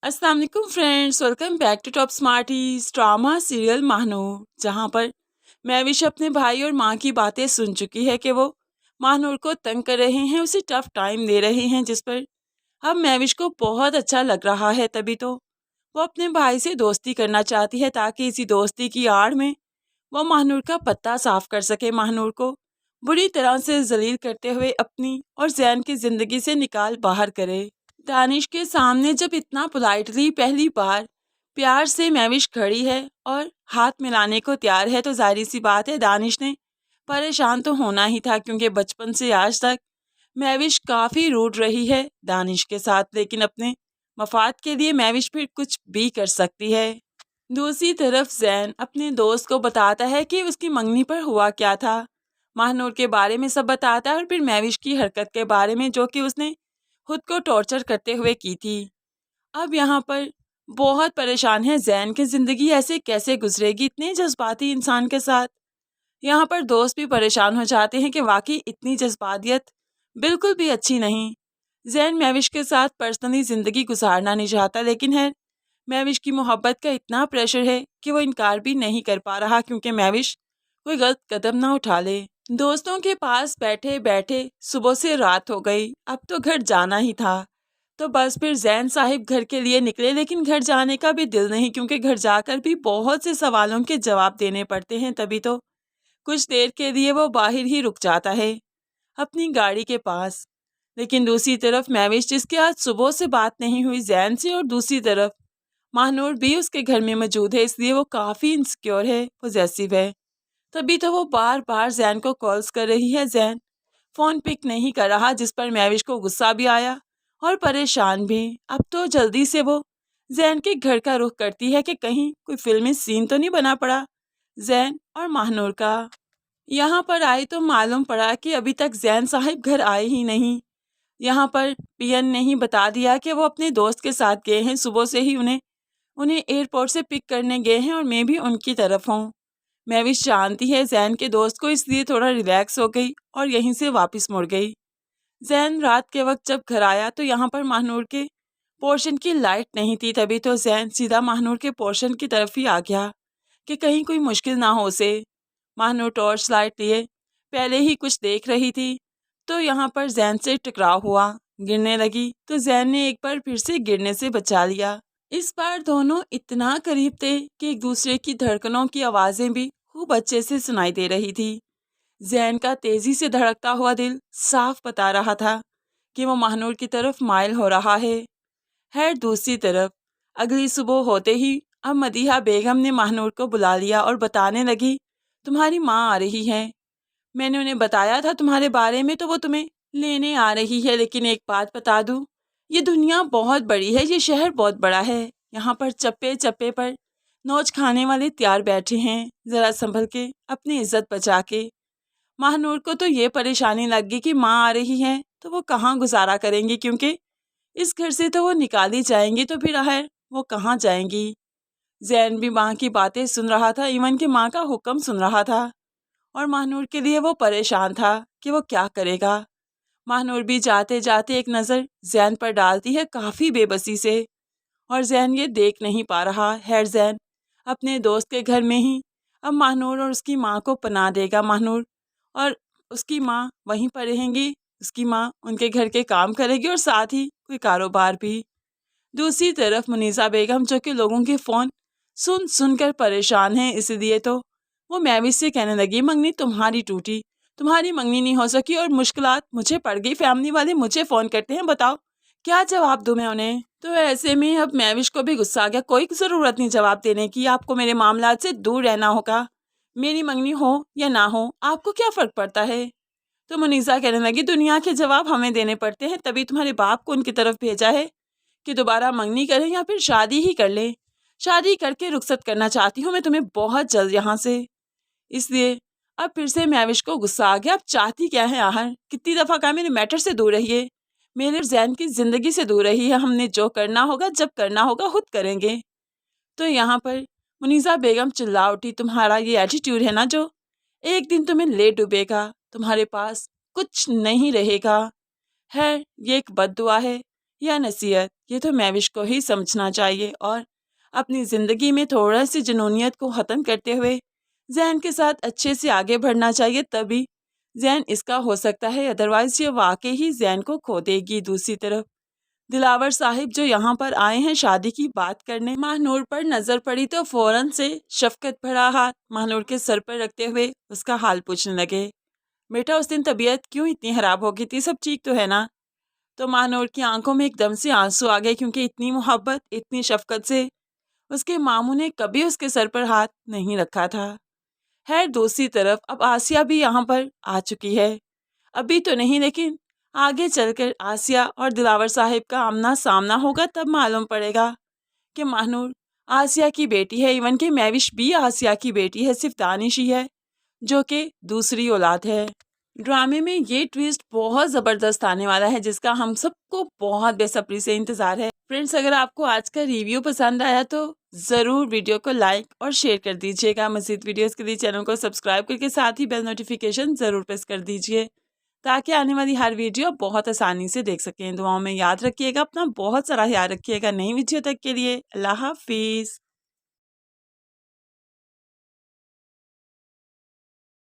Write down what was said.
अस्सलाम वालेकुम friends, welcome back to top smarties drama serial Mahanoor. जहां पर महविश अपने भाई और माँ की बातें सुन चुकी है कि वो महानूर को तंग कर रहे हैं, उसे टफ टाइम दे रहे हैं, जिस पर अब महविश को बहुत अच्छा लग रहा है। तभी तो वो अपने भाई से दोस्ती करना चाहती है ताकि इसी दोस्ती की आड़ में वो महानूर का पत्ता साफ कर सके, महानूर को बुरी तरह से जलील करते हुए अपनी और जैन की जिंदगी से निकाल बाहर करे। दानिश के सामने जब इतना पोलाइटली पहली बार प्यार से महविश खड़ी है और हाथ मिलाने को तैयार है, तो जाहिर सी बात है दानिश ने परेशान तो होना ही था, क्योंकि बचपन से आज तक महविश काफ़ी रूठ रही है दानिश के साथ, लेकिन अपने मफाद के लिए महविश फिर कुछ भी कर सकती है। दूसरी तरफ जैन अपने दोस्त को बताता है कि उसकी मंगनी पर हुआ क्या था, महानूर के बारे में सब बताता है और फिर महविश की हरकत के बारे में जो कि उसने खुद को टॉर्चर करते हुए की थी। अब यहाँ पर बहुत परेशान है जैन की ज़िंदगी ऐसे कैसे गुजरेगी इतने जज्बाती इंसान के साथ। यहाँ पर दोस्त भी परेशान हो जाते हैं कि वाकई इतनी जज्बातियत बिल्कुल भी अच्छी नहीं। जैन महविश के साथ पर्सनली ज़िंदगी गुजारना नहीं चाहता, लेकिन है महविश की मोहब्बत का इतना प्रेशर है कि वो इनकार भी नहीं कर पा रहा, क्योंकि महविश कोई गलत कदम ना उठा ले। दोस्तों के पास बैठे बैठे सुबह से रात हो गई, अब तो घर जाना ही था। तो बस फिर जैन साहिब घर के लिए निकले, लेकिन घर जाने का भी दिल नहीं, क्योंकि घर जाकर भी बहुत से सवालों के जवाब देने पड़ते हैं। तभी तो कुछ देर के लिए वो बाहर ही रुक जाता है अपनी गाड़ी के पास। लेकिन दूसरी तरफ महविश, जिसके आज सुबह से बात नहीं हुई जैन से, और दूसरी तरफ महानूर भी उसके घर में मौजूद है, इसलिए वो काफ़ी इनसिक्योर है, पॉजेसिव है। तभी तो वो बार बार जैन को कॉल्स कर रही है, जैन फ़ोन पिक नहीं कर रहा, जिस पर महविश को गुस्सा भी आया और परेशान भी। अब तो जल्दी से वो जैन के घर का रुख करती है कि कहीं कोई फिल्मी सीन तो नहीं बना पड़ा जैन और महानूर का। यहाँ पर आई तो मालूम पड़ा कि अभी तक जैन साहिब घर आए ही नहीं। यहाँ पर पियन ने ही बता दिया कि वो अपने दोस्त के साथ गए हैं, सुबह से ही उन्हें उन्हें एयरपोर्ट से पिक करने गए हैं और मैं भी उनकी तरफ हूँ। महविश जानती है जैन के दोस्त को, इसलिए थोड़ा रिलैक्स हो गई और यहीं से वापस मुड़ गई। जैन रात के वक्त जब घर आया तो यहाँ पर महानूर के पोर्शन की लाइट नहीं थी, तभी तो जैन सीधा महानूर के पोर्शन की तरफ ही आ गया कि कहीं कोई मुश्किल ना हो उसे। महानूर टॉर्च लाइट लिए पहले ही कुछ देख रही थी, तो यहाँ पर जैन से टकराव हुआ, गिरने लगी, तो जैन ने एक बार फिर से गिरने से बचा लिया। इस बार दोनों इतना करीब थे कि एक दूसरे की धड़कनों की आवाज़ें भी खूब अच्छे से सुनाई दे रही थी। जैन का तेजी से धड़कता हुआ दिल साफ बता रहा था कि वो महानूर की तरफ माइल हो रहा है। खैर दूसरी तरफ अगली सुबह होते ही अब मदीहा बेगम ने महानूर को बुला लिया और बताने लगी, तुम्हारी माँ आ रही है। मैंने उन्हें बताया था तुम्हारे बारे में, तो वो तुम्हें लेने आ रही है। लेकिन एक बात बता दूँ, ये दुनिया बहुत बड़ी है, ये शहर बहुत बड़ा है, यहाँ पर चप्पे चप्पे पर नोच खाने वाले तैयार बैठे हैं, ज़रा संभल के अपनी इज्जत बचा के। महानूर को तो ये परेशानी लग गई कि माँ आ रही है तो वो कहाँ गुजारा करेंगी, क्योंकि इस घर से तो वो निकाली जाएंगी, तो फिर आहर वो कहाँ जाएंगी। जैन भी माँ की बातें सुन रहा था, इवन कि माँ का हुक्म सुन रहा था, और महानूर के लिए वो परेशान था कि वो क्या करेगा। महानूर भी जाते जाते एक नज़र जैन पर डालती है काफ़ी बेबसी से, और जैन ये देख नहीं पा रहा है जैन अपने दोस्त के घर में ही अब महानूर और उसकी माँ को पनाह देगा। महानूर और उसकी माँ वहीं पर रहेंगी, उसकी माँ उनके घर के काम करेगी और साथ ही कोई कारोबार भी। दूसरी तरफ मुनीसा बेगम, जो कि लोगों के फ़ोन सुन सुनकर परेशान है, इसलिए तो वो महविश से कहने लगी, मंगनी तुम्हारी टूटी, तुम्हारी मंगनी नहीं हो सकी और मुश्किलात मुझे पड़ गई, फैमिली वाले मुझे फ़ोन करते हैं, बताओ क्या जवाब दूँ मैं उन्हें। तो ऐसे में अब महविश को भी गुस्सा आ गया, कोई ज़रूरत नहीं जवाब देने की, आपको मेरे मामलात से दूर रहना होगा, मेरी मंगनी हो या ना हो आपको क्या फ़र्क पड़ता है। तो मुनीसा कहने लगी, दुनिया के जवाब हमें देने पड़ते हैं, तभी तुम्हारे बाप को उनकी तरफ भेजा है कि दोबारा मंगनी करें या फिर शादी ही कर लें। शादी करके रुखसत करना चाहती हूँ मैं तुम्हें बहुत जल्द यहाँ से। इसलिए अब फिर से महविश को गुस्सा आ गया, अब चाहती क्या है आहर, कितनी दफ़ा कहा मेरे मैटर से दूर रहिए, मेरे और जैन की ज़िंदगी से दूर रही है, हमने जो करना होगा जब करना होगा खुद करेंगे। तो यहाँ पर मुनीसा बेगम चिल्ला उठी, तुम्हारा ये एटीट्यूड है ना जो एक दिन तुम्हें ले डूबेगा, तुम्हारे पास कुछ नहीं रहेगा। है ये एक बद्दुआ है या नसीहत, ये तो मैविश को ही समझना चाहिए और अपनी ज़िंदगी में थोड़ा सी जुनूनियत को ख़त्म करते हुए जैन के साथ अच्छे से आगे बढ़ना चाहिए, तभी जैन इसका हो सकता है, अदरवाइज़ ये वाकई ही जैन को खो देगी। दूसरी तरफ दिलावर साहिब जो यहाँ पर आए हैं शादी की बात करने, महानूर पर नज़र पड़ी तो फ़ौरन से शफ़क़त भरा हाथ महानूर के सर पर रखते हुए उसका हाल पूछने लगे। बेटा, उस दिन तबीयत क्यों इतनी ख़राब हो गई थी, सब ठीक तो है ना? तो महानूर की आंखों में एकदम से आंसू आ गए, क्योंकि इतनी मोहब्बत, इतनी शफ़क़त से उसके मामू ने कभी उसके सर पर हाथ नहीं रखा था। खैर, दूसरी तरफ अब आसिया भी यहाँ पर आ चुकी है। अभी तो नहीं, लेकिन आगे चलकर आसिया और दिलावर साहिब का आमना सामना होगा, तब मालूम पड़ेगा कि महानूर आसिया की बेटी है, इवन कि मैविश भी आसिया की बेटी है, सिर्फ दानिश ही है जो कि दूसरी औलाद है। ड्रामे में ये ट्विस्ट बहुत ज़बरदस्त आने वाला है, जिसका हम सबको बहुत बेसब्री से इंतज़ार है। फ्रेंड्स, अगर आपको आज का रिव्यू पसंद आया तो ज़रूर वीडियो को लाइक और शेयर कर दीजिएगा। मज़ीद वीडियोस के लिए चैनल को सब्सक्राइब करके साथ ही बेल नोटिफिकेशन ज़रूर प्रेस कर दीजिए, ताकि आने वाली हर वीडियो बहुत आसानी से देख सकें। दुआओं में याद रखिएगा, अपना बहुत सारा ख्याल रखिएगा। नई वीडियो तक के लिए अल्लाह हाफिज़।